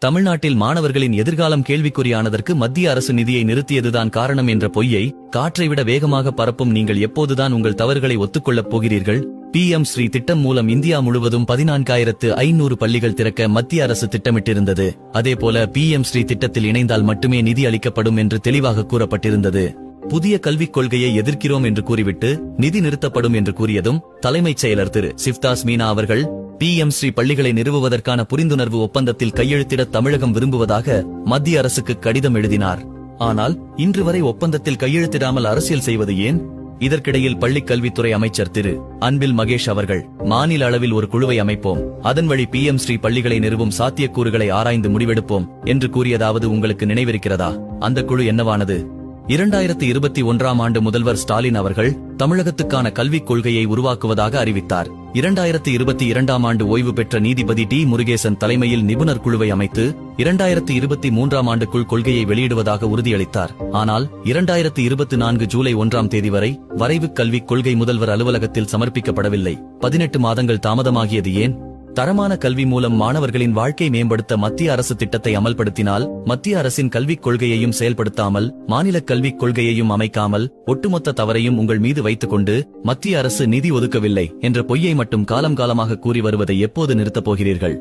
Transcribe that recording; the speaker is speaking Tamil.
தமிழ்நாட்டில் மாணவர்களின் எதிர்காலம் கேள்விக்குறியானதற்கு மத்திய அரசு நிதியை நிறுத்தியதுதான் காரணம் என்ற பொய்யை காற்றை விட வேகமாக பரப்பும் நீங்கள் எப்போதுதான் உங்கள் தவறுகளை ஒத்துக்கொள்ளப் போகிறீர்கள்? PM ஸ்ரீ திட்டம் மூலம் இந்தியா முழுவதும் 14,500 பள்ளிகள் திறக்க மத்திய அரசு திட்டமிட்டிருந்தது. அதேபோல PM ஸ்ரீ திட்டத்தில் இணைந்தால் மட்டுமே நிதி அளிக்கப்படும் என்று தெளிவாக கூறப்பட்டிருந்தது. புதிய கல்விக் கொள்கையை எதிர்க்கிறோம் என்று கூறிவிட்டு நிதி நிறுத்தப்படும் என்று கூறியதும் தலைமைச் செயலர் திரு சிவ்தாஸ் மீனா அவர்கள் PM ஸ்ரீ பள்ளிகளை நிறுவுவதற்கான புரிந்துணர்வு ஒப்பந்தத்தில் கையெழுத்திட தமிழகம் விரும்புவதாக மத்திய அரசுக்கு கடிதம் எழுதினார். ஆனால் இன்று வரை ஒப்பந்தத்தில் கையெழுத்திடாமல் அரசியல் செய்வது ஏன்? இதற்கிடையில் பள்ளிக் கல்வித்துறை அமைச்சர் திரு அன்பில் மகேஷ் அவர்கள் மாநில அளவில் ஒரு குழுவை அமைப்போம், அதன் வழி PM ஸ்ரீ பள்ளிகளை நிறுவும் சாத்தியக்கூறுகளை ஆராய்ந்து முடிவெடுப்போம் என்று கூறியதாவது உங்களுக்கு நினைவிருக்கிறதா? அந்த குழு என்னவானது? 2021ஆம் ஆண்டு முதல்வர் ஸ்டாலின் அவர்கள் தமிழகத்துக்கான கல்விக் கொள்கையை உருவாக்குவதாக அறிவித்தார். 2022ஆம் ஆண்டு ஓய்வு பெற்ற நீதிபதி டி முருகேசன் தலைமையில் நிபுணர் குழுவை அமைத்து 2023ஆம் ஆண்டுக்குள் கொள்கையை வெளியிடுவதாக உறுதியளித்தார். ஆனால் 2024 ஜூலை 1ஆம் தேதி வரை வரைவு கல்விக் கொள்கை முதல்வர் அலுவலகத்தில் சமர்ப்பிக்கப்படவில்லை. 18 மாதங்கள் தாமதமாகியது ஏன்? தரமான கல்வி மூலம் மாணவர்களின் வாழ்க்கை மேம்படுத்த மத்திய அரசு திட்டத்தை அமல்படுத்தினால் மத்திய அரசின் கல்விக் கொள்கையையும் செயல்படுத்தாமல் மாநில கல்விக் கொள்கையையும் அமைக்காமல் ஒட்டுமொத்த தவறையும் உங்கள் மீது வைத்துக் கொண்டு மத்திய அரசு நிதி ஒதுக்கவில்லை என்ற பொய்யை மட்டும் காலம் காலமாக கூறி வருவதை எப்போது நிறுத்தப் போகிறீர்கள்?